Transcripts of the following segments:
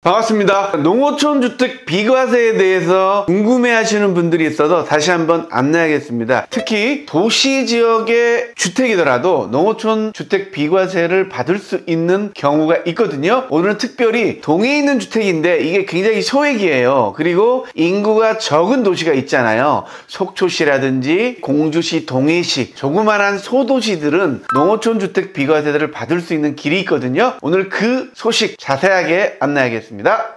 반갑습니다. 농어촌 주택 비과세에 대해서 궁금해하시는 분들이 있어서 다시 한번 안내하겠습니다. 특히 도시 지역의 주택이더라도 농어촌 주택 비과세를 받을 수 있는 경우가 있거든요. 오늘은 특별히 동해에 있는 주택인데 이게 굉장히 소액이에요. 그리고 인구가 적은 도시가 있잖아요. 속초시라든지 공주시, 동해시, 조그만한 소도시들은 농어촌 주택 비과세를 받을 수 있는 길이 있거든요. 오늘 그 소식 자세하게 안내하겠습니다.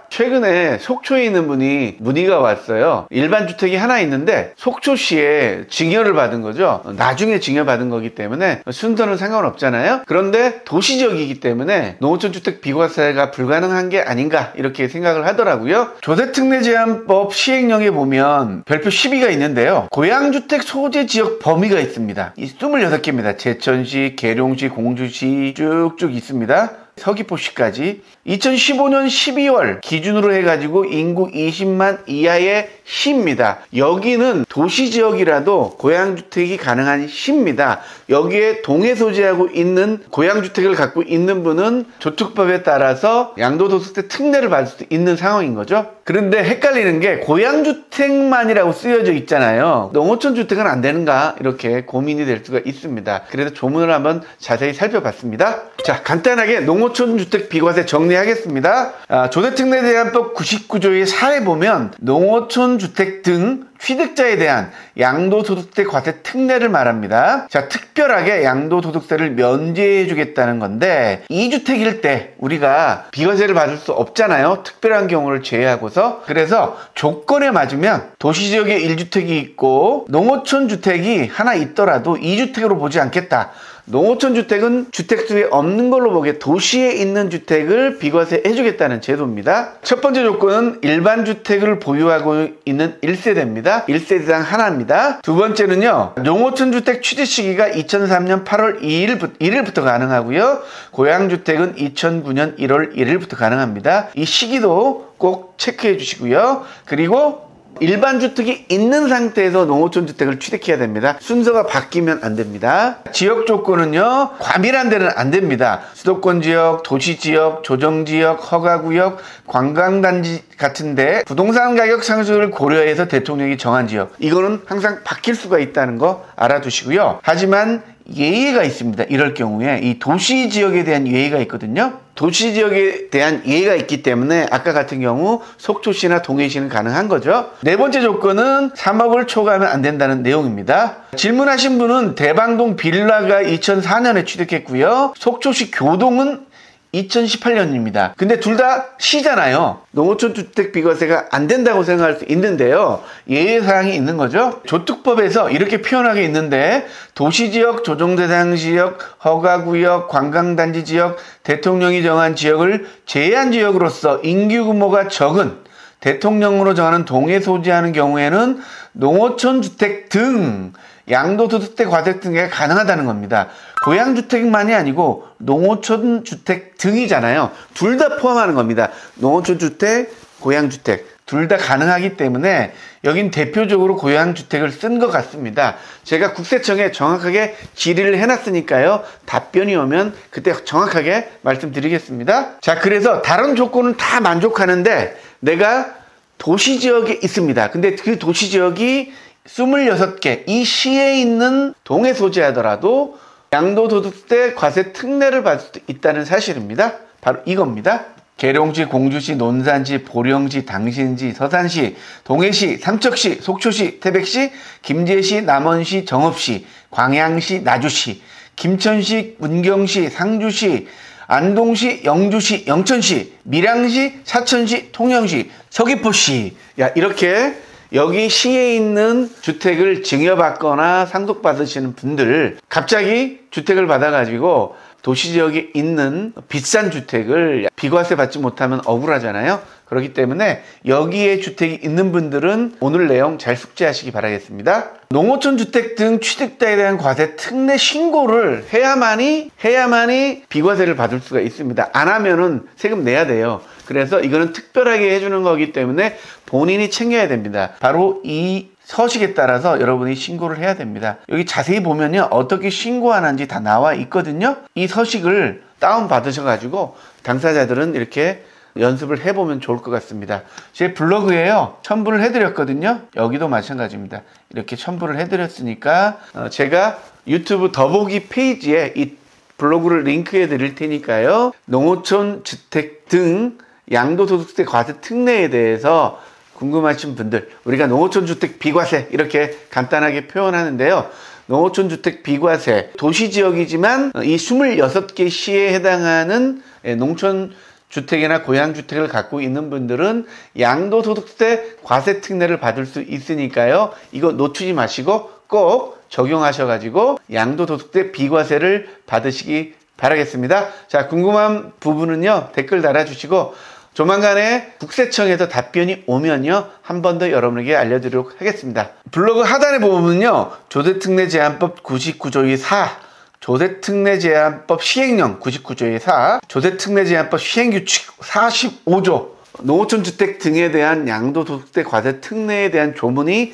최근에 속초에 있는 분이 문의가 왔어요. 일반 주택이 하나 있는데 속초시에 증여를 받은 거죠. 나중에 증여받은 거기 때문에 순서는 상관없잖아요. 그런데 도시지역이기 때문에 농어촌 주택 비과세가 불가능한 게 아닌가 이렇게 생각을 하더라고요. 조세특례제한법 시행령에 보면 별표 12가 있는데요. 고양주택 소재 지역 범위가 있습니다. 이 26개입니다. 제천시, 계룡시, 공주시 쭉쭉 있습니다. 서귀포시까지 2015년 12월 기준으로 해가지고 인구 20만 이하의 시입니다. 여기는 도시지역이라도 고양주택이 가능한 시입니다. 여기에 동해 소재하고 있는 고양주택을 갖고 있는 분은 조특법에 따라서 양도소득세 특례를 받을 수 있는 상황인 거죠. 그런데 헷갈리는 게 고양주택만이라고 쓰여져 있잖아요. 농어촌 주택은 안 되는가 이렇게 고민이 될 수가 있습니다. 그래서 조문을 한번 자세히 살펴봤습니다. 자, 간단하게 농어촌 주택 비과세 정리하겠습니다. 조세특례제한법 99조의 4에 보면 농어촌 주택 등 취득자에 대한 양도소득세 과세 특례를 말합니다. 자, 특별하게 양도소득세를 면제해 주겠다는 건데 2주택일 때 우리가 비과세를 받을 수 없잖아요. 특별한 경우를 제외하고서. 그래서 조건에 맞으면 도시지역에 1주택이 있고 농어촌 주택이 하나 있더라도 2주택으로 보지 않겠다. 농어촌 주택은 주택수에 없는 걸로 보기에 도시에 있는 주택을 비과세 해주겠다는 제도입니다. 첫 번째 조건은 일반 주택을 보유하고 있는 1세대입니다. 1세대당 하나입니다. 두 번째는요, 농어촌 주택 취득 시기가 2003년 8월 1일부터 가능하고요. 고양주택은 2009년 1월 1일부터 가능합니다. 이 시기도 꼭 체크해 주시고요. 그리고 일반 주택이 있는 상태에서 농어촌 주택을 취득해야 됩니다. 순서가 바뀌면 안 됩니다. 지역 조건은요, 과밀한 데는 안 됩니다. 수도권 지역, 도시 지역, 조정 지역, 허가 구역, 관광단지 같은데 부동산 가격 상승을 고려해서 대통령이 정한 지역, 이거는 항상 바뀔 수가 있다는 거 알아두시고요. 하지만 예외가 있습니다. 이럴 경우에 이 도시 지역에 대한 예외가 있거든요. 도시 지역에 대한 예외가 있기 때문에 아까 같은 경우 속초시나 동해시는 가능한 거죠. 네 번째 조건은 3억을 초과하면 안 된다는 내용입니다. 질문하신 분은 대방동 빌라가 2004년에 취득했고요. 속초시 교동은 2018년입니다. 근데 둘 다 시잖아요. 농어촌 주택 비과세가 안 된다고 생각할 수 있는데요. 예외사항이 있는 거죠. 조특법에서 이렇게 표현하게 있는데 도시지역, 조정대상지역, 허가구역, 관광단지 지역, 대통령이 정한 지역을 제한지역으로서 인구 규모가 적은 대통령으로 정하는 동해 소지하는 경우에는 농어촌 주택 등 양도소득세 과세 등이 가능하다는 겁니다. 고양주택만이 아니고 농어촌 주택 등이잖아요. 둘 다 포함하는 겁니다. 농어촌 주택, 고양주택 둘 다 가능하기 때문에 여긴 대표적으로 고양주택을 쓴 것 같습니다. 제가 국세청에 정확하게 질의를 해놨으니까요. 답변이 오면 그때 정확하게 말씀드리겠습니다. 자, 그래서 다른 조건은 다 만족하는데 내가 도시지역에 있습니다. 근데 그 도시지역이 26개, 이 시에 있는 동해 소재하더라도 양도소득세 과세 특례를 받을 수 있다는 사실입니다. 바로 이겁니다. 계룡시, 공주시, 논산시, 보령시, 당신시, 서산시, 동해시, 삼척시, 속초시, 태백시, 김제시, 남원시, 정읍시, 광양시, 나주시, 김천시, 문경시, 상주시, 안동시, 영주시, 영천시, 밀양시, 사천시, 통영시, 서귀포시. 야, 이렇게 여기 시에 있는 주택을 증여받거나 상속받으시는 분들, 갑자기 주택을 받아가지고 도시지역에 있는 비싼 주택을 비과세 받지 못하면 억울하잖아요. 그렇기 때문에 여기에 주택이 있는 분들은 오늘 내용 잘 숙지하시기 바라겠습니다. 농어촌 주택 등 취득자에 대한 과세 특례 신고를 해야만이 비과세를 받을 수가 있습니다. 안 하면은 세금 내야 돼요. 그래서 이거는 특별하게 해주는 거기 때문에 본인이 챙겨야 됩니다. 바로 이 서식에 따라서 여러분이 신고를 해야 됩니다. 여기 자세히 보면요, 어떻게 신고하는지 다 나와 있거든요. 이 서식을 다운 받으셔가지고 당사자들은 이렇게 연습을 해보면 좋을 것 같습니다. 제 블로그에요, 첨부를 해드렸거든요. 여기도 마찬가지입니다. 이렇게 첨부를 해드렸으니까 제가 유튜브 더보기 페이지에 이 블로그를 링크해 드릴 테니까요. 농어촌 주택 등 양도소득세 과세 특례에 대해서 궁금하신 분들, 우리가 농어촌 주택 비과세 이렇게 간단하게 표현하는데요. 농어촌 주택 비과세, 도시지역이지만 이 26개 시에 해당하는 농촌 주택이나 고향주택을 갖고 있는 분들은 양도소득세 과세 특례를 받을 수 있으니까요. 이거 놓치지 마시고 꼭 적용하셔가지고 양도소득세 비과세를 받으시기 바라겠습니다. 자, 궁금한 부분은요, 댓글 달아주시고 조만간에 국세청에서 답변이 오면요, 한 번 더 여러분에게 알려드리도록 하겠습니다. 블로그 하단에 보면요, 조세특례 제한법 99조의 4, 조세특례 제한법 시행령 99조의 4, 조세특례 제한법 시행규칙 45조, 농어촌 주택 등에 대한 양도소득세 과세 특례에 대한 조문이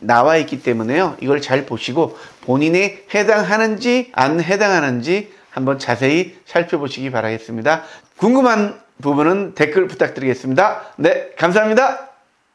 나와 있기 때문에요, 이걸 잘 보시고 본인이 해당하는지 안 해당하는지 한번 자세히 살펴보시기 바라겠습니다. 궁금한 부분은 댓글 부탁드리겠습니다. 네, 감사합니다.